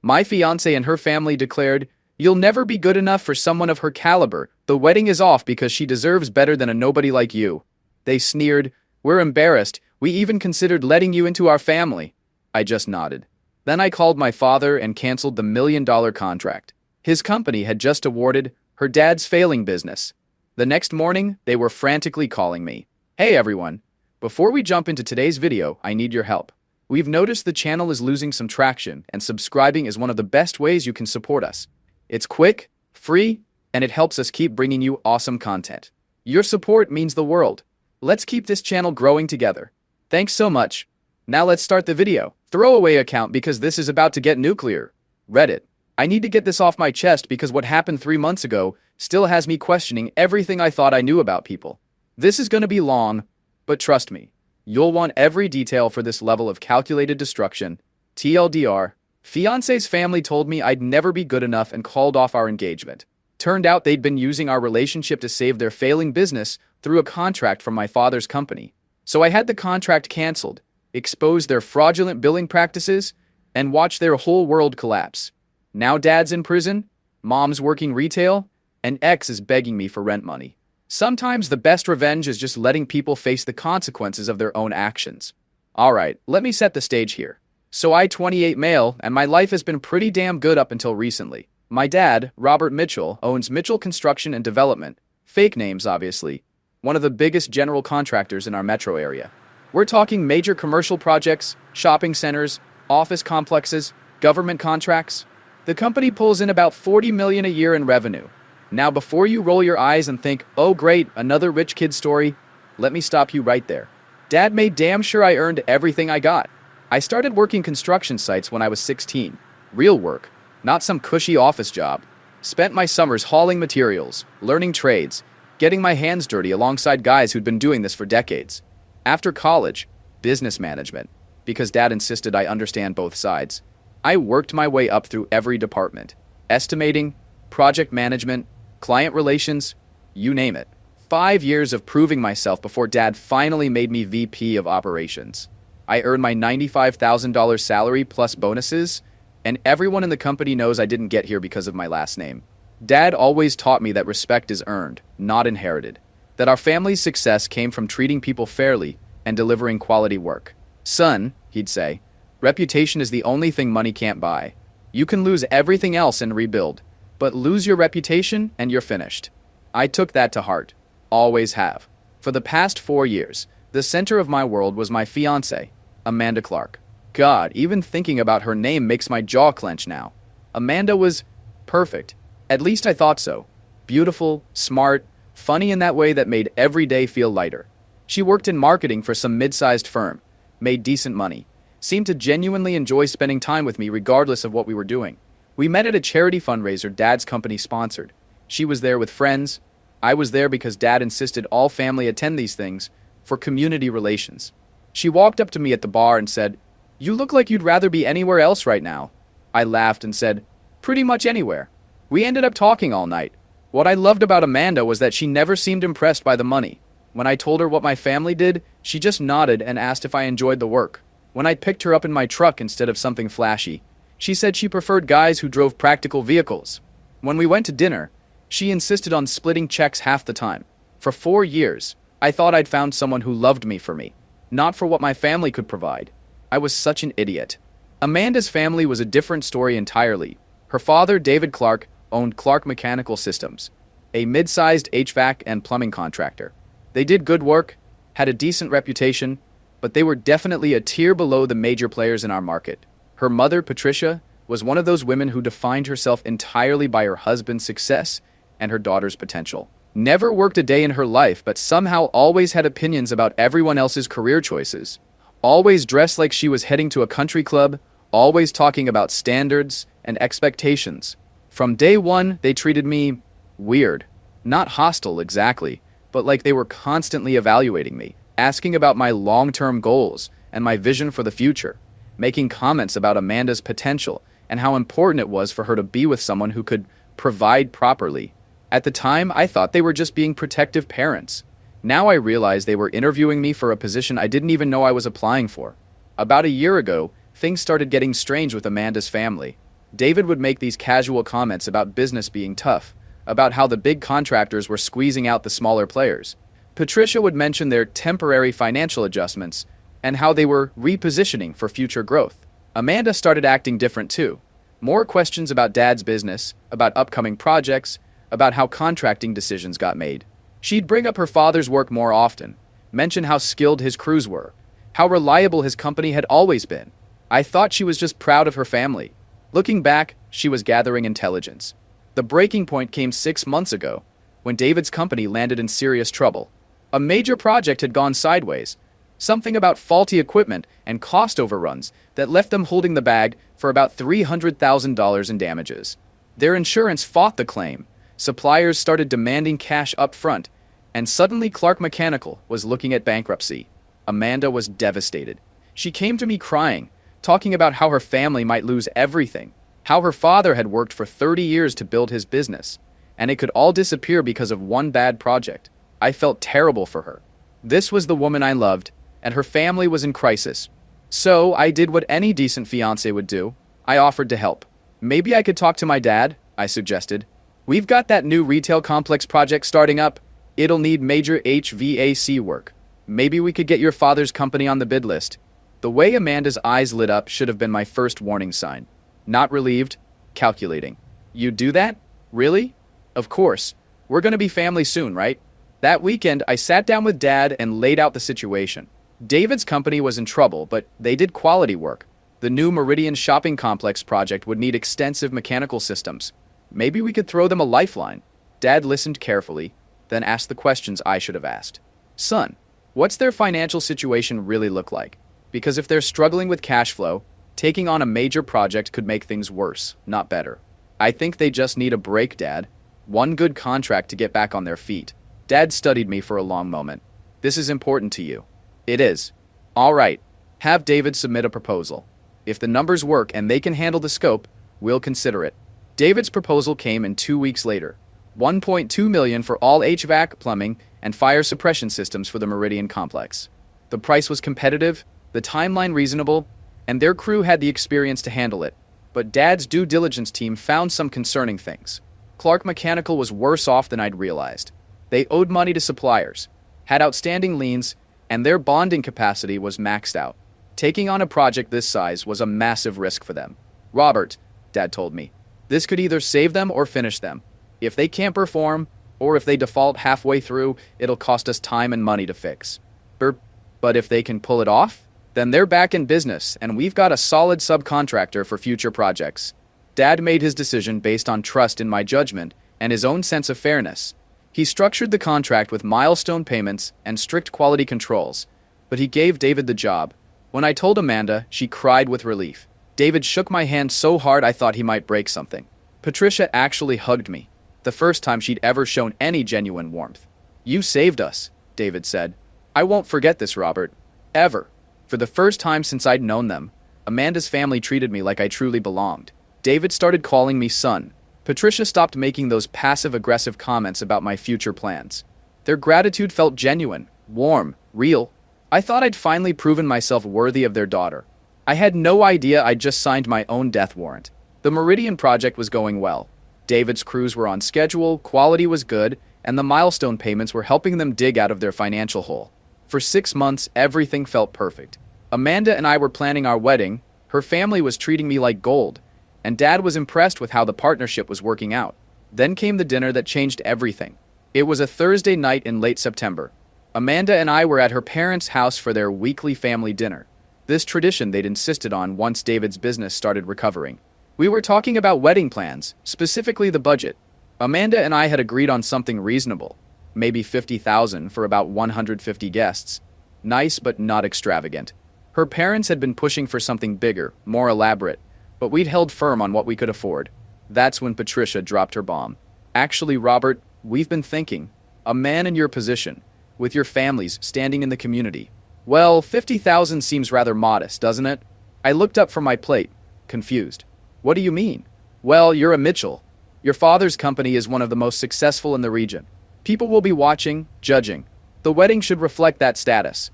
My fiancée and her family declared, "You'll never be good enough for someone of her caliber. The wedding is off because she deserves better than a nobody like you." They sneered, "We're embarrassed. We even considered letting you into our family." I just nodded. Then I called my father and canceled the $1 million contract. His company had just awarded her dad's failing business. The next morning, they were frantically calling me. "Hey everyone, before we jump into today's video, I need your help. We've noticed the channel is losing some traction, and subscribing is one of the best ways you can support us. It's quick, free, and it helps us keep bringing you awesome content. Your support means the world. Let's keep this channel growing together. Thanks so much. Now let's start the video. Throwaway account because this is about to get nuclear. Reddit. I need to get this off my chest because what happened 3 months ago still has me questioning everything I thought I knew about people. This is going to be long, but trust me, you'll want every detail for this level of calculated destruction. TLDR, fiancé's family told me I'd never be good enough and called off our engagement. Turned out they'd been using our relationship to save their failing business through a contract from my father's company. So I had the contract canceled, exposed their fraudulent billing practices, and watched their whole world collapse. Now dad's in prison, mom's working retail, and ex is begging me for rent money. Sometimes the best revenge is just letting people face the consequences of their own actions. Alright, let me set the stage here. So I 28 male, and my life has been pretty damn good up until recently. My dad, Robert Mitchell, owns Mitchell Construction and Development, fake names obviously, one of the biggest general contractors in our metro area. We're talking major commercial projects, shopping centers, office complexes, government contracts. The company pulls in about $40 million a year in revenue. Now before you roll your eyes and think, "Oh great, another rich kid story," let me stop you right there. Dad made damn sure I earned everything I got. I started working construction sites when I was 16. Real work, not some cushy office job. Spent my summers hauling materials, learning trades, getting my hands dirty alongside guys who'd been doing this for decades. After college, business management, because Dad insisted I understand both sides. I worked my way up through every department. Estimating, project management, client relations, you name it. 5 years of proving myself before Dad finally made me VP of operations. I earned my $95,000 salary plus bonuses, and everyone in the company knows I didn't get here because of my last name. Dad always taught me that respect is earned, not inherited. That our family's success came from treating people fairly and delivering quality work. "Son," he'd say, "reputation is the only thing money can't buy. You can lose everything else and rebuild, but lose your reputation and you're finished." I took that to heart. Always have. For the past 4 years, the center of my world was my fiancée, Amanda Clark. God, even thinking about her name makes my jaw clench now. Amanda was perfect. At least I thought so. Beautiful, smart, funny in that way that made every day feel lighter. She worked in marketing for some mid-sized firm, made decent money, seemed to genuinely enjoy spending time with me regardless of what we were doing. We met at a charity fundraiser Dad's company sponsored. She was there with friends. I was there because Dad insisted all family attend these things for community relations. She walked up to me at the bar and said, "You look like you'd rather be anywhere else right now." I laughed and said, "Pretty much anywhere." We ended up talking all night. What I loved about Amanda was that she never seemed impressed by the money. When I told her what my family did, she just nodded and asked if I enjoyed the work. When I picked her up in my truck instead of something flashy, she said she preferred guys who drove practical vehicles. When we went to dinner, she insisted on splitting checks half the time. For 4 years, I thought I'd found someone who loved me for me, not for what my family could provide. I was such an idiot. Amanda's family was a different story entirely. Her father, David Clark, owned Clark Mechanical Systems, a mid-sized HVAC and plumbing contractor. They did good work, had a decent reputation, but they were definitely a tier below the major players in our market. Her mother, Patricia, was one of those women who defined herself entirely by her husband's success and her daughter's potential. Never worked a day in her life, but somehow always had opinions about everyone else's career choices. Always dressed like she was heading to a country club, always talking about standards and expectations. From day one, they treated me weird. Not hostile exactly, but like they were constantly evaluating me, asking about my long-term goals and my vision for the future, making comments about Amanda's potential and how important it was for her to be with someone who could provide properly. At the time, I thought they were just being protective parents. Now I realize they were interviewing me for a position I didn't even know I was applying for. About a year ago, things started getting strange with Amanda's family. David would make these casual comments about business being tough, about how the big contractors were squeezing out the smaller players. Patricia would mention their temporary financial adjustments and how they were repositioning for future growth. Amanda started acting different too. More questions about Dad's business, about upcoming projects, about how contracting decisions got made. She'd bring up her father's work more often, mention how skilled his crews were, how reliable his company had always been. I thought she was just proud of her family. Looking back, she was gathering intelligence. The breaking point came 6 months ago, when David's company landed in serious trouble. A major project had gone sideways, something about faulty equipment and cost overruns that left them holding the bag for about $300,000 in damages. Their insurance fought the claim, suppliers started demanding cash up front, and suddenly Clark Mechanical was looking at bankruptcy. Amanda was devastated. She came to me crying, talking about how her family might lose everything, how her father had worked for 30 years to build his business, and it could all disappear because of one bad project. I felt terrible for her. This was the woman I loved, and her family was in crisis. So I did what any decent fiancé would do. I offered to help. Maybe I could talk to my dad, I suggested. We've got that new retail complex project starting up. It'll need major HVAC work. Maybe we could get your father's company on the bid list. The way Amanda's eyes lit up should have been my first warning sign. Not relieved, calculating. You'd do that? Really? Of course. We're gonna be family soon, right? That weekend, I sat down with Dad and laid out the situation. David's company was in trouble, but they did quality work. The new Meridian shopping complex project would need extensive mechanical systems. Maybe we could throw them a lifeline. Dad listened carefully, then asked the questions I should have asked. Son, what's their financial situation really look like? Because if they're struggling with cash flow, taking on a major project could make things worse, not better. I think they just need a break, Dad. One good contract to get back on their feet. Dad studied me for a long moment. This is important to you. It is. All right. Have David submit a proposal. If the numbers work and they can handle the scope, we'll consider it. David's proposal came in 2 weeks later. $1.2 million for all HVAC, plumbing, and fire suppression systems for the Meridian complex. The price was competitive, the timeline reasonable, and their crew had the experience to handle it. But Dad's due diligence team found some concerning things. Clark Mechanical was worse off than I'd realized. They owed money to suppliers, had outstanding liens, and their bonding capacity was maxed out. Taking on a project this size was a massive risk for them. Robert, Dad told me, this could either save them or finish them. If they can't perform, or if they default halfway through, it'll cost us time and money to fix. But if they can pull it off, then they're back in business, and we've got a solid subcontractor for future projects. Dad made his decision based on trust in my judgment and his own sense of fairness. He structured the contract with milestone payments and strict quality controls, but he gave David the job. When I told Amanda, she cried with relief. David shook my hand so hard I thought he might break something. Patricia actually hugged me, the first time she'd ever shown any genuine warmth. You saved us, David said. I won't forget this, Robert. Ever. For the first time since I'd known them, Amanda's family treated me like I truly belonged. David started calling me son. Patricia stopped making those passive-aggressive comments about my future plans. Their gratitude felt genuine, warm, real. I thought I'd finally proven myself worthy of their daughter. I had no idea I'd just signed my own death warrant. The Meridian project was going well. David's crews were on schedule, quality was good, and the milestone payments were helping them dig out of their financial hole. For 6 months, everything felt perfect. Amanda and I were planning our wedding, her family was treating me like gold, and Dad was impressed with how the partnership was working out. Then came the dinner that changed everything. It was a Thursday night in late September. Amanda and I were at her parents' house for their weekly family dinner. This tradition they'd insisted on once David's business started recovering. We were talking about wedding plans, specifically the budget. Amanda and I had agreed on something reasonable, maybe $50,000 for about 150 guests. Nice but not extravagant. Her parents had been pushing for something bigger, more elaborate, but we'd held firm on what we could afford. That's when Patricia dropped her bomb. Actually, Robert, we've been thinking. A man in your position, with your families standing in the community. Well, 50,000 seems rather modest, doesn't it? I looked up from my plate, confused. What do you mean? Well, you're a Mitchell. Your father's company is one of the most successful in the region. People will be watching, judging. The wedding should reflect that status.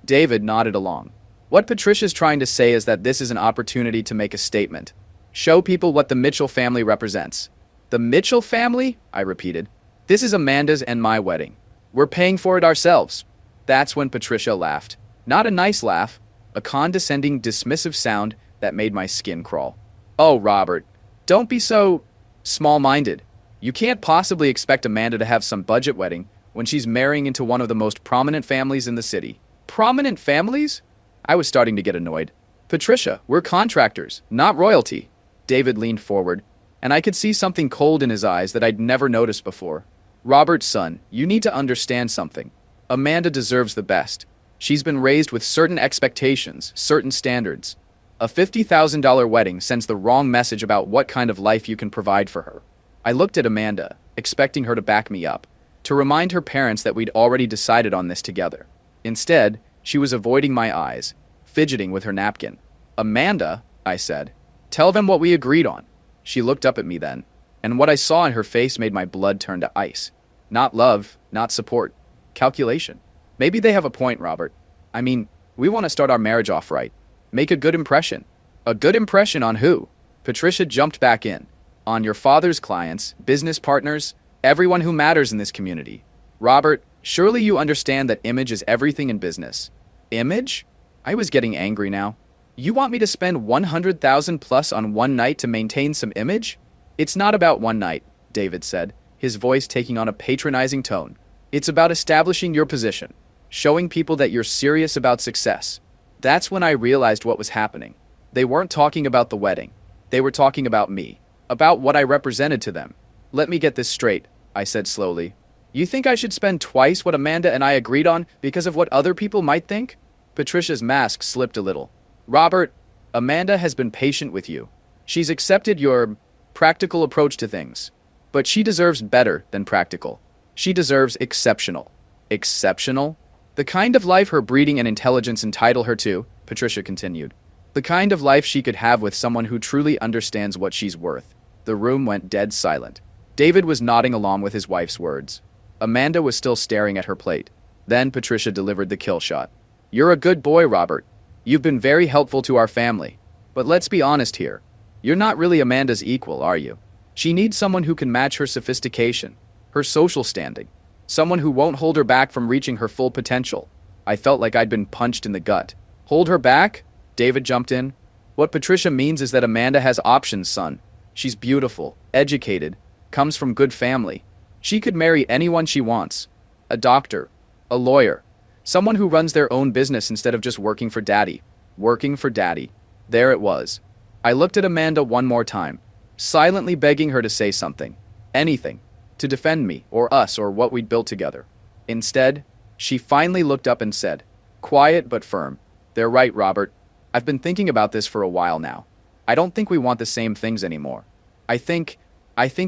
David nodded along. What Patricia's trying to say is that this is an opportunity to make a statement. Show people what the Mitchell family represents. The Mitchell family? I repeated. This is Amanda's and my wedding. We're paying for it ourselves. That's when Patricia laughed. Not a nice laugh, a condescending, dismissive sound that made my skin crawl. Oh, Robert, don't be so small-minded. You can't possibly expect Amanda to have some budget wedding when she's marrying into one of the most prominent families in the city. Prominent families? I was starting to get annoyed. Patricia, we're contractors, not royalty. David leaned forward, and I could see something cold in his eyes that I'd never noticed before. Robert's son, you need to understand something. Amanda deserves the best. She's been raised with certain expectations, certain standards. A $50,000 wedding sends the wrong message about what kind of life you can provide for her. I looked at Amanda, expecting her to back me up, to remind her parents that we'd already decided on this together. Instead, she was avoiding my eyes, fidgeting with her napkin. Amanda, I said, tell them what we agreed on. She looked up at me then, and what I saw in her face made my blood turn to ice. Not love, not support. Calculation. Maybe they have a point, Robert. I mean, we want to start our marriage off right. Make a good impression. A good impression on who? Patricia jumped back in. On your father's clients, business partners, everyone who matters in this community. Robert, surely you understand that image is everything in business. Image? I was getting angry now. You want me to spend $100,000 plus on one night to maintain some image? It's not about one night, David said, his voice taking on a patronizing tone. It's about establishing your position, showing people that you're serious about success. That's when I realized what was happening. They weren't talking about the wedding. They were talking about me, about what I represented to them. Let me get this straight, I said slowly. You think I should spend twice what Amanda and I agreed on because of what other people might think? Patricia's mask slipped a little. Robert, Amanda has been patient with you. She's accepted your practical approach to things. But she deserves better than practical. She deserves exceptional. Exceptional? The kind of life her breeding and intelligence entitle her to, Patricia continued. The kind of life she could have with someone who truly understands what she's worth. The room went dead silent. David was nodding along with his wife's words. Amanda was still staring at her plate. Then Patricia delivered the kill shot. You're a good boy, Robert. You've been very helpful to our family. But let's be honest here. You're not really Amanda's equal, are you? She needs someone who can match her sophistication, her social standing. Someone who won't hold her back from reaching her full potential. I felt like I'd been punched in the gut. Hold her back? David jumped in. What Patricia means is that Amanda has options, son. She's beautiful, educated, comes from good family. She could marry anyone she wants. A doctor, a lawyer, someone who runs their own business instead of just working for daddy. Working for daddy. There it was. I looked at Amanda one more time, silently begging her to say something. Anything. To defend me, or us, or what we'd built together. Instead, she finally looked up and said, quiet but firm, they're right, Robert. I've been thinking about this for a while now. I don't think we want the same things anymore. I think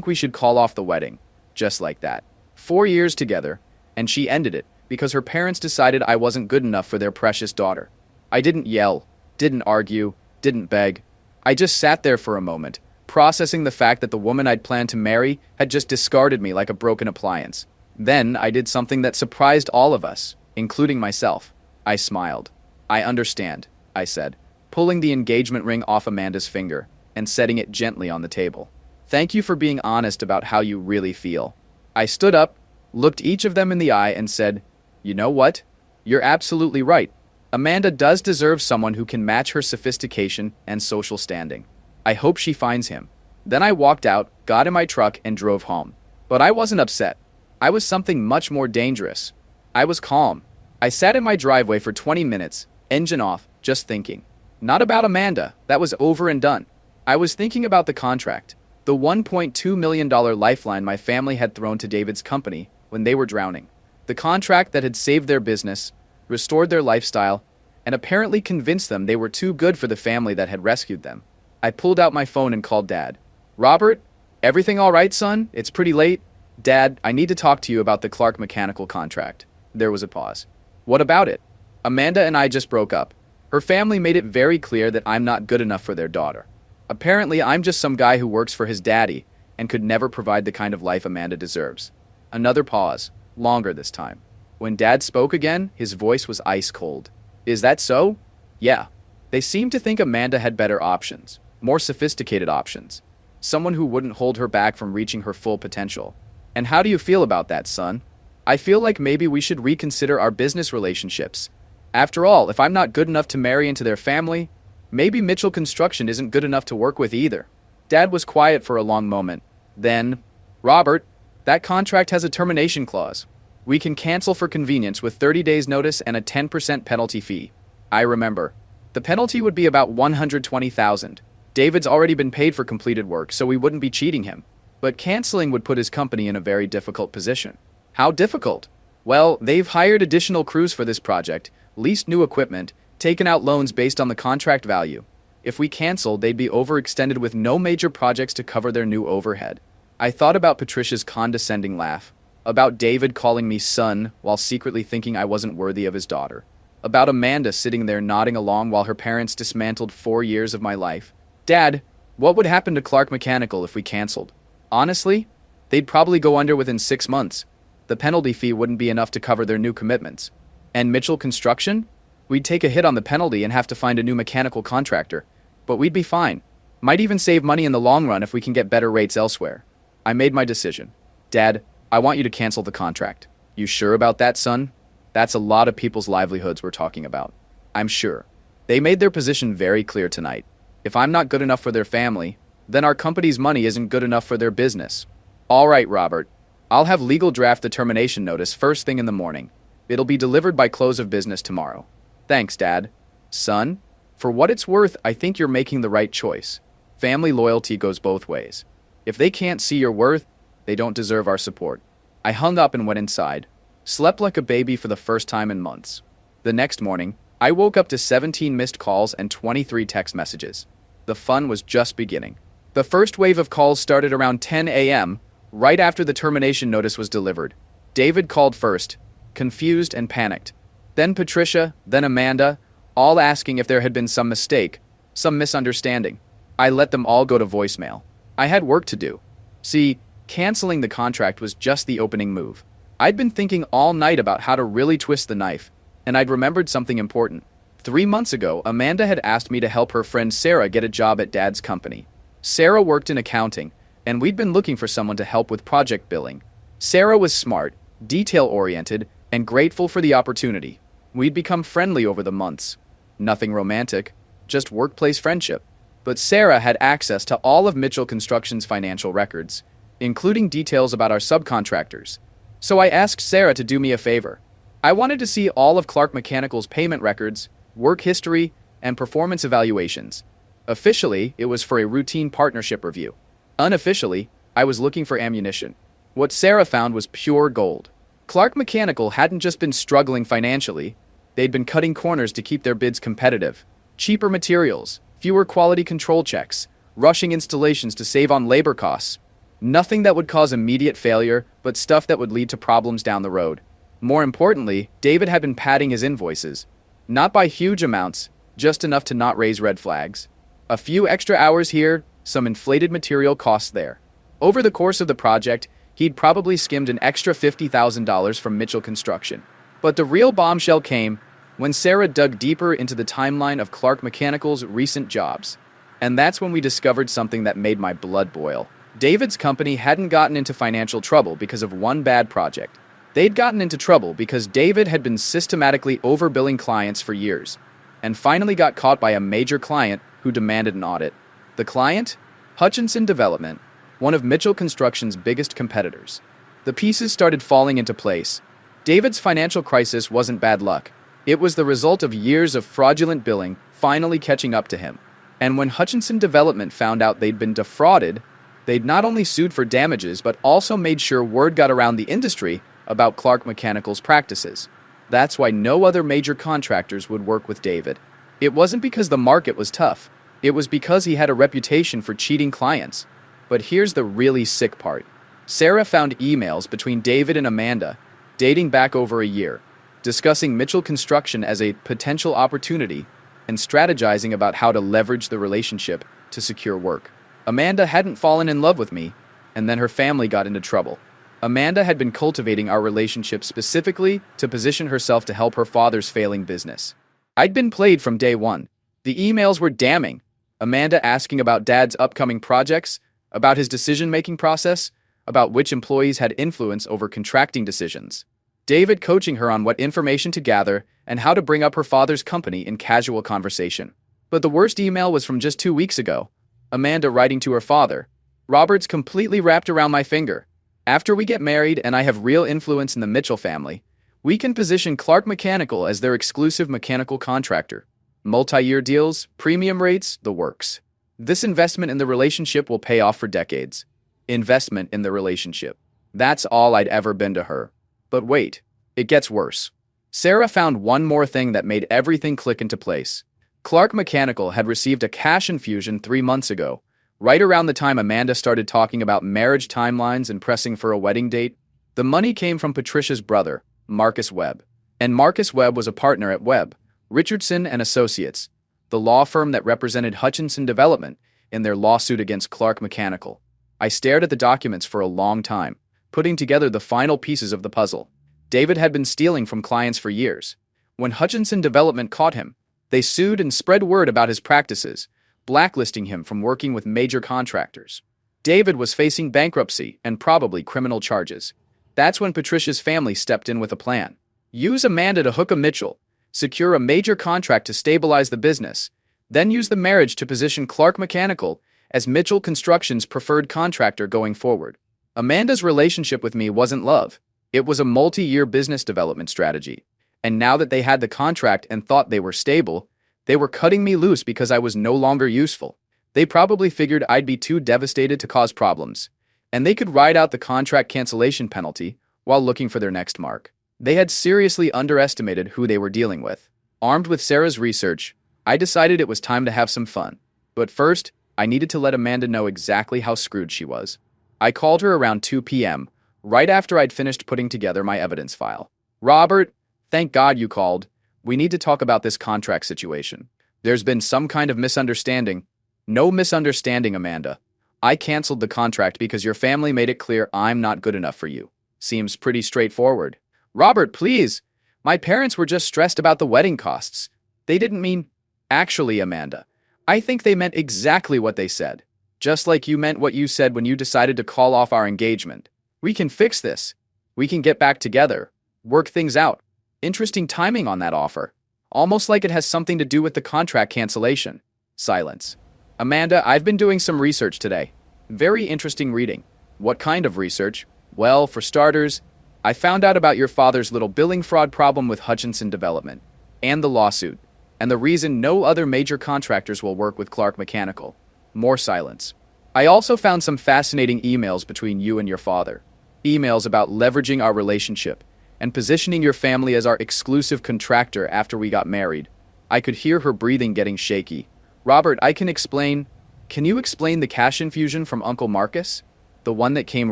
we should call off the wedding. Just like that. 4 years together, and she ended it because her parents decided I wasn't good enough for their precious daughter. I didn't yell, didn't argue, didn't beg. I just sat there for a moment, processing the fact that the woman I'd planned to marry had just discarded me like a broken appliance. Then I did something that surprised all of us, including myself. I smiled. I understand, I said, pulling the engagement ring off Amanda's finger and setting it gently on the table. Thank you for being honest about how you really feel. I stood up, looked each of them in the eye and said, you know what? You're absolutely right. Amanda does deserve someone who can match her sophistication and social standing. I hope she finds him. Then I walked out, got in my truck, and drove home. But I wasn't upset. I was something much more dangerous. I was calm. I sat in my driveway for 20 minutes, engine off, just thinking. Not about Amanda, that was over and done. I was thinking about the contract. The $1.2 million lifeline my family had thrown to David's company when they were drowning. The contract that had saved their business, restored their lifestyle, and apparently convinced them they were too good for the family that had rescued them. I pulled out my phone and called Dad. Robert, everything all right, son? It's pretty late. Dad, I need to talk to you about the Clark Mechanical contract. There was a pause. What about it? Amanda and I just broke up. Her family made it very clear that I'm not good enough for their daughter. Apparently, I'm just some guy who works for his daddy and could never provide the kind of life Amanda deserves. Another pause, longer this time. When Dad spoke again, his voice was ice cold. Is that so? Yeah. They seem to think Amanda had better options. more sophisticated options. Someone who wouldn't hold her back from reaching her full potential. And how do you feel about that, son? I feel like maybe we should reconsider our business relationships. After all, if I'm not good enough to marry into their family, maybe Mitchell Construction isn't good enough to work with either. Dad was quiet for a long moment. Then, Robert, that contract has a termination clause. We can cancel for convenience with 30 days notice and a 10% penalty fee. I remember. The penalty would be about $120,000. David's already been paid for completed work, so we wouldn't be cheating him. But canceling would put his company in a very difficult position. How difficult? Well, they've hired additional crews for this project, leased new equipment, taken out loans based on the contract value. If we cancel, they'd be overextended with no major projects to cover their new overhead. I thought about Patricia's condescending laugh, about David calling me son while secretly thinking I wasn't worthy of his daughter, about Amanda sitting there nodding along while her parents dismantled 4 years of my life. Dad, what would happen to Clark Mechanical if we canceled? Honestly, they'd probably go under within 6 months. The penalty fee wouldn't be enough to cover their new commitments. And Mitchell Construction? We'd take a hit on the penalty and have to find a new mechanical contractor. But we'd be fine. Might even save money in the long run if we can get better rates elsewhere. I made my decision. Dad, I want you to cancel the contract. You sure about that, son? That's a lot of people's livelihoods we're talking about. I'm sure. They made their position very clear tonight. If I'm not good enough for their family, then our company's money isn't good enough for their business. All right, Robert. I'll have legal draft the termination notice first thing in the morning. It'll be delivered by close of business tomorrow. Thanks, Dad. Son, for what it's worth, I think you're making the right choice. Family loyalty goes both ways. If they can't see your worth, they don't deserve our support. I hung up and went inside. Slept like a baby for the first time in months. The next morning, I woke up to 17 missed calls and 23 text messages. The fun was just beginning. The first wave of calls started around 10 a.m., right after the termination notice was delivered. David called first, confused and panicked. Then Patricia, then Amanda, all asking if there had been some mistake, some misunderstanding. I let them all go to voicemail. I had work to do. See, canceling the contract was just the opening move. I'd been thinking all night about how to really twist the knife, and I'd remembered something important. 3 months ago, Amanda had asked me to help her friend Sarah get a job at Dad's company. Sarah worked in accounting, and we'd been looking for someone to help with project billing. Sarah was smart, detail-oriented, and grateful for the opportunity. We'd become friendly over the months. Nothing romantic, just workplace friendship. But Sarah had access to all of Mitchell Construction's financial records, including details about our subcontractors. So I asked Sarah to do me a favor. I wanted to see all of Clark Mechanical's payment records, work history, and performance evaluations. Officially, it was for a routine partnership review. Unofficially, I was looking for ammunition. What Sarah found was pure gold. Clark Mechanical hadn't just been struggling financially, they'd been cutting corners to keep their bids competitive. Cheaper materials, fewer quality control checks, rushing installations to save on labor costs. Nothing that would cause immediate failure, but stuff that would lead to problems down the road. More importantly, David had been padding his invoices. Not by huge amounts, just enough to not raise red flags. A few extra hours here, some inflated material costs there. Over the course of the project, he'd probably skimmed an extra $50,000 from Mitchell Construction. But the real bombshell came when Sarah dug deeper into the timeline of Clark Mechanical's recent jobs. And that's when we discovered something that made my blood boil. David's company hadn't gotten into financial trouble because of one bad project. They'd gotten into trouble because David had been systematically overbilling clients for years, and finally got caught by a major client who demanded an audit. The client? Hutchinson Development, one of Mitchell Construction's biggest competitors. The pieces started falling into place. David's financial crisis wasn't bad luck. It was the result of years of fraudulent billing finally catching up to him. And when Hutchinson Development found out they'd been defrauded, they'd not only sued for damages but also made sure word got around the industry about Clark Mechanical's practices. That's why no other major contractors would work with David. It wasn't because the market was tough. It was because he had a reputation for cheating clients. But here's the really sick part. Sarah found emails between David and Amanda, dating back over a year, discussing Mitchell Construction as a potential opportunity and strategizing about how to leverage the relationship to secure work. Amanda hadn't fallen in love with me, and then her family got into trouble. Amanda had been cultivating our relationship specifically to position herself to help her father's failing business. I'd been played from day one. The emails were damning. Amanda asking about Dad's upcoming projects, about his decision-making process, about which employees had influence over contracting decisions. David coaching her on what information to gather and how to bring up her father's company in casual conversation. But the worst email was from just 2 weeks ago. Amanda writing to her father, "Robert's completely wrapped around my finger. After we get married and I have real influence in the Mitchell family, we can position Clark Mechanical as their exclusive mechanical contractor. Multi-year deals, premium rates, the works. This investment in the relationship will pay off for decades." Investment in the relationship. That's all I'd ever been to her. But wait, it gets worse. Sarah found one more thing that made everything click into place. Clark Mechanical had received a cash infusion 3 months ago, right around the time Amanda started talking about marriage timelines and pressing for a wedding date. The money came from Patricia's brother, Marcus Webb. And Marcus Webb was a partner at Webb, Richardson and Associates, the law firm that represented Hutchinson Development in their lawsuit against Clark Mechanical. I stared at the documents for a long time, putting together the final pieces of the puzzle. David had been stealing from clients for years. When Hutchinson Development caught him, they sued and spread word about his practices, blacklisting him from working with major contractors. David was facing bankruptcy and probably criminal charges. That's when Patricia's family stepped in with a plan. Use Amanda to hook a Mitchell, secure a major contract to stabilize the business, then use the marriage to position Clark Mechanical as Mitchell Construction's preferred contractor going forward. Amanda's relationship with me wasn't love. It was a multi-year business development strategy. And now that they had the contract and thought they were stable, they were cutting me loose because I was no longer useful. They probably figured I'd be too devastated to cause problems, and they could ride out the contract cancellation penalty while looking for their next mark. They had seriously underestimated who they were dealing with. Armed with Sarah's research, I decided it was time to have some fun. But first, I needed to let Amanda know exactly how screwed she was. I called her around 2 p.m., right after I'd finished putting together my evidence file. "Robert, thank God you called. We need to talk about this contract situation. There's been some kind of misunderstanding." "No misunderstanding, Amanda. I canceled the contract because your family made it clear I'm not good enough for you. Seems pretty straightforward." "Robert, please. My parents were just stressed about the wedding costs. They didn't mean—" "Actually, Amanda, I think they meant exactly what they said. Just like you meant what you said when you decided to call off our engagement. We can fix this. We can get back together. Work things out." Interesting timing on that offer. Almost like it has something to do with the contract cancellation. Silence. "Amanda, I've been doing some research today. Very interesting reading." "What kind of research?" "Well, for starters, I found out about your father's little billing fraud problem with Hutchinson Development, and the lawsuit, and the reason no other major contractors will work with Clark Mechanical." More silence. "I also found some fascinating emails between you and your father. Emails about leveraging our relationship and positioning your family as our exclusive contractor after we got married." I could hear her breathing getting shaky. "Robert, I can explain. Can you explain the cash infusion from Uncle Marcus? The one that came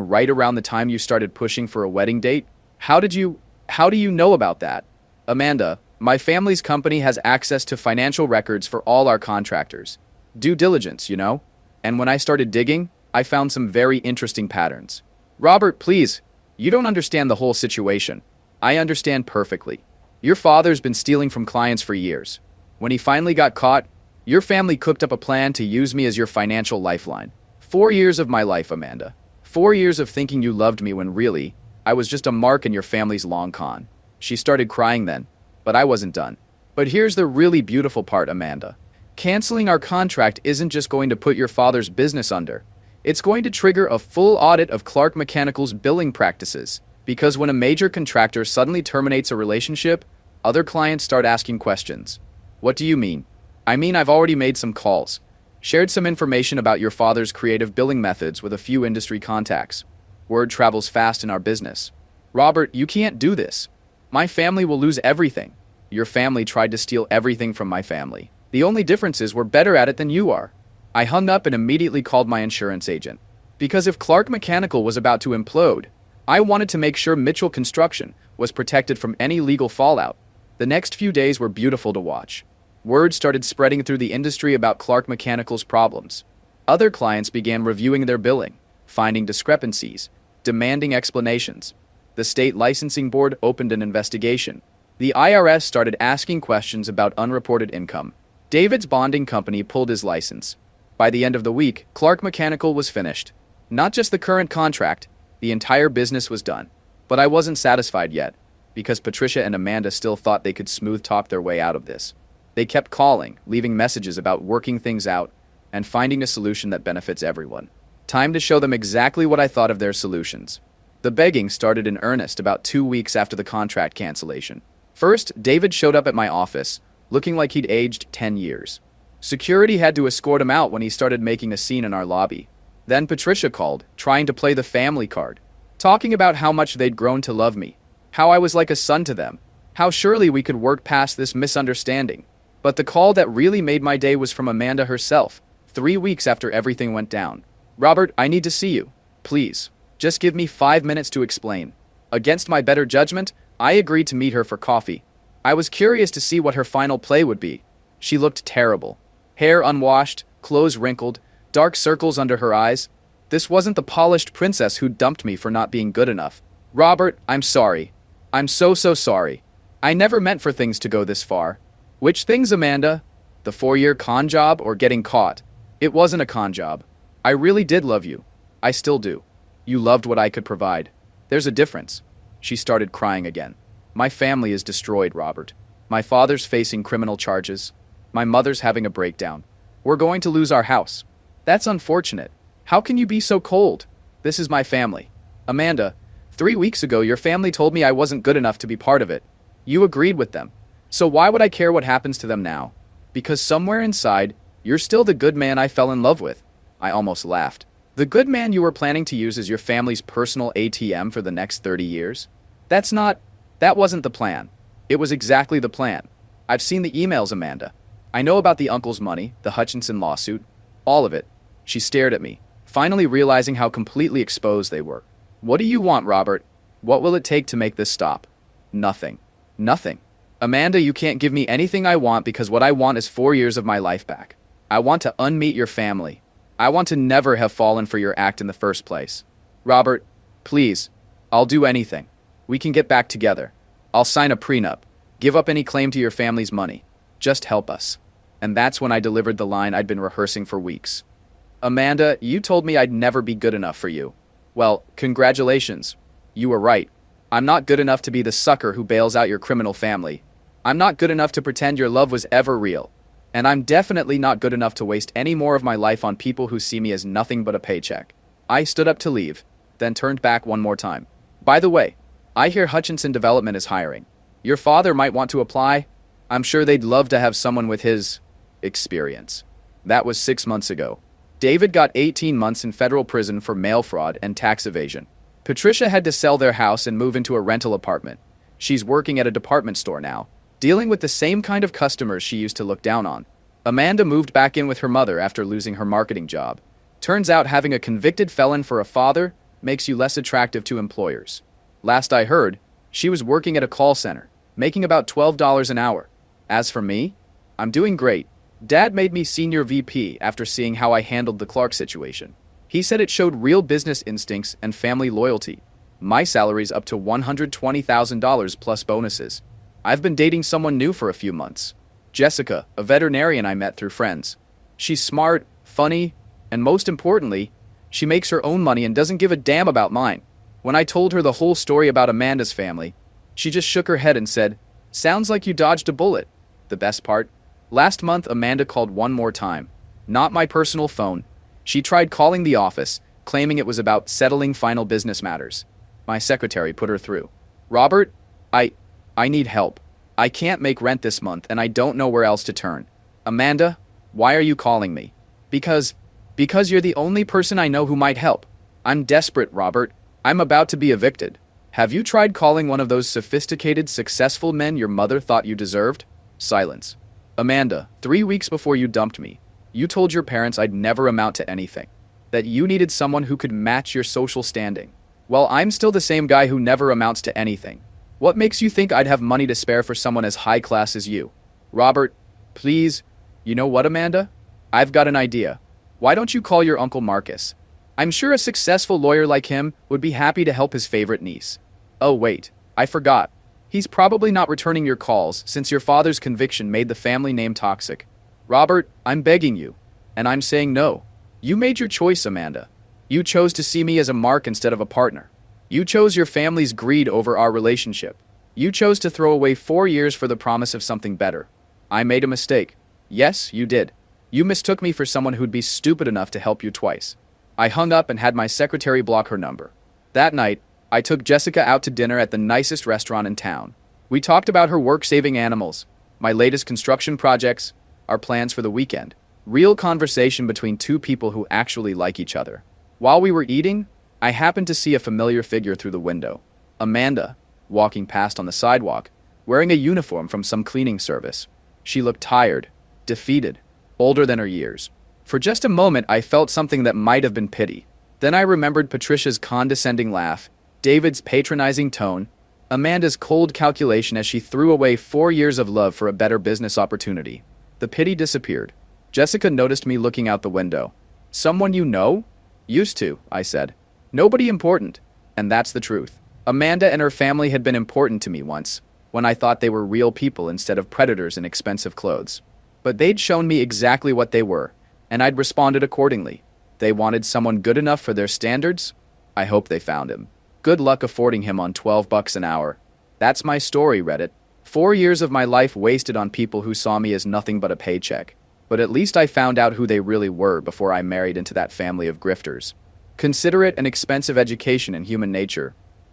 right around the time you started pushing for a wedding date? How do you know about that?" "Amanda, my family's company has access to financial records for all our contractors. Due diligence, you know? And when I started digging, I found some very interesting patterns." "Robert, please. You don't understand the whole situation." "I understand perfectly. Your father's been stealing from clients for years. When he finally got caught, your family cooked up a plan to use me as your financial lifeline. 4 years of my life, Amanda. 4 years of thinking you loved me when really, I was just a mark in your family's long con." She started crying then, but I wasn't done. "But here's the really beautiful part, Amanda. Canceling our contract isn't just going to put your father's business under. It's going to trigger a full audit of Clark Mechanical's billing practices. Because when a major contractor suddenly terminates a relationship, other clients start asking questions." "What do you mean?" "I mean, I've already made some calls, shared some information about your father's creative billing methods with a few industry contacts. Word travels fast in our business." "Robert, you can't do this. My family will lose everything." "Your family tried to steal everything from my family. The only difference is we're better at it than you are." I hung up and immediately called my insurance agent. Because if Clark Mechanical was about to implode, I wanted to make sure Mitchell Construction was protected from any legal fallout. The next few days were beautiful to watch. Word started spreading through the industry about Clark Mechanical's problems. Other clients began reviewing their billing, finding discrepancies, demanding explanations. The state licensing board opened an investigation. The IRS started asking questions about unreported income. David's bonding company pulled his license. By the end of the week, Clark Mechanical was finished. Not just the current contract, the entire business was done. But I wasn't satisfied yet, because Patricia and Amanda still thought they could smooth talk their way out of this. They kept calling, leaving messages about working things out, and finding a solution that benefits everyone. Time to show them exactly what I thought of their solutions. The begging started in earnest about 2 weeks after the contract cancellation. First, David showed up at my office, looking like he'd aged 10 years. Security had to escort him out when he started making a scene in our lobby. Then Patricia called, trying to play the family card, talking about how much they'd grown to love me, how I was like a son to them, how surely we could work past this misunderstanding. But the call that really made my day was from Amanda herself, 3 weeks after everything went down. "Robert, I need to see you. Please. Just give me 5 minutes to explain." Against my better judgment, I agreed to meet her for coffee. I was curious to see what her final play would be. She looked terrible. Hair unwashed, clothes wrinkled, dark circles under her eyes. This wasn't the polished princess who dumped me for not being good enough. "Robert, I'm sorry. I'm so sorry. I never meant for things to go this far." "Which things, Amanda? The 4-year con job or getting caught?" "It wasn't a con job. I really did love you. I still do. You loved what I could provide. There's a difference." She started crying again. "My family is destroyed, Robert. My father's facing criminal charges. My mother's having a breakdown. We're going to lose our house." "That's unfortunate. How can you be so cold? This is my family." "Amanda, 3 weeks ago your family told me I wasn't good enough to be part of it. You agreed with them. So why would I care what happens to them now? Because somewhere inside, you're still the good man I fell in love with." I almost laughed. "The good man you were planning to use as your family's personal ATM for the next 30 years? That wasn't the plan. It was exactly the plan. I've seen the emails, Amanda. I know about the uncle's money, the Hutchinson lawsuit, all of it." She stared at me, finally realizing how completely exposed they were. "What do you want, Robert? What will it take to make this stop?" "Nothing. Nothing. Amanda, you can't give me anything I want because what I want is 4 years of my life back. I want to unmeet your family. I want to never have fallen for your act in the first place. Robert, please, I'll do anything. We can get back together. I'll sign a prenup. Give up any claim to your family's money. Just help us." And that's when I delivered the line I'd been rehearsing for weeks. "Amanda, you told me I'd never be good enough for you. Well, congratulations. You were right. I'm not good enough to be the sucker who bails out your criminal family. I'm not good enough to pretend your love was ever real. And I'm definitely not good enough to waste any more of my life on people who see me as nothing but a paycheck." I stood up to leave, then turned back one more time. "By the way, I hear Hutchinson Development is hiring. Your father might want to apply. I'm sure they'd love to have someone with his experience." That was 6 months ago. David got 18 months in federal prison for mail fraud and tax evasion. Patricia had to sell their house and move into a rental apartment. She's working at a department store now, dealing with the same kind of customers she used to look down on. Amanda moved back in with her mother after losing her marketing job. Turns out having a convicted felon for a father makes you less attractive to employers. Last I heard, she was working at a call center, making about $12 an hour. As for me, I'm doing great. Dad made me senior VP after seeing how I handled the Clark situation. He said it showed real business instincts and family loyalty. My salary's up to $120,000 plus bonuses. I've been dating someone new for a few months. Jessica, a veterinarian I met through friends. She's smart, funny, and most importantly, she makes her own money and doesn't give a damn about mine. When I told her the whole story about Amanda's family, she just shook her head and said, "Sounds like you dodged a bullet." The best part? Last month, Amanda called one more time. Not my personal phone. She tried calling the office, claiming it was about settling final business matters. My secretary put her through. "Robert, I need help. I can't make rent this month and I don't know where else to turn." "Amanda, why are you calling me?" Because you're the only person I know who might help. I'm desperate, Robert. I'm about to be evicted. Have you tried calling one of those sophisticated, successful men your mother thought you deserved?" Silence. "Amanda, 3 weeks before you dumped me, you told your parents I'd never amount to anything. That you needed someone who could match your social standing. Well, I'm still the same guy who never amounts to anything. What makes you think I'd have money to spare for someone as high class as you? Robert, please. You know what, Amanda? I've got an idea. Why don't you call your Uncle Marcus? I'm sure a successful lawyer like him would be happy to help his favorite niece. Oh wait, I forgot. He's probably not returning your calls since your father's conviction made the family name toxic. Robert, I'm begging you. And I'm saying no. You made your choice, Amanda. You chose to see me as a mark instead of a partner. You chose your family's greed over our relationship. You chose to throw away 4 years for the promise of something better. I made a mistake. Yes, you did. You mistook me for someone who'd be stupid enough to help you twice. I hung up and had my secretary block her number. That night, I took Jessica out to dinner at the nicest restaurant in town. We talked about her work-saving animals, my latest construction projects, our plans for the weekend. Real conversation between two people who actually like each other. While we were eating, I happened to see a familiar figure through the window. Amanda, walking past on the sidewalk, wearing a uniform from some cleaning service. She looked tired, defeated, older than her years. For just a moment, I felt something that might have been pity. Then I remembered Patricia's condescending laugh, David's patronizing tone, Amanda's cold calculation as she threw away 4 years of love for a better business opportunity. The pity disappeared. Jessica noticed me looking out the window. Someone you know? Used to, I said. Nobody important. And that's the truth. Amanda and her family had been important to me once, when I thought they were real people instead of predators in expensive clothes. But they'd shown me exactly what they were, and I'd responded accordingly. They wanted someone good enough for their standards? I hope they found him. Good luck affording him on $12 an hour. That's my story, Reddit. 4 years of my life wasted on people who saw me as nothing but a paycheck. But at least I found out who they really were before I married into that family of grifters. Consider it an expensive education in human nature.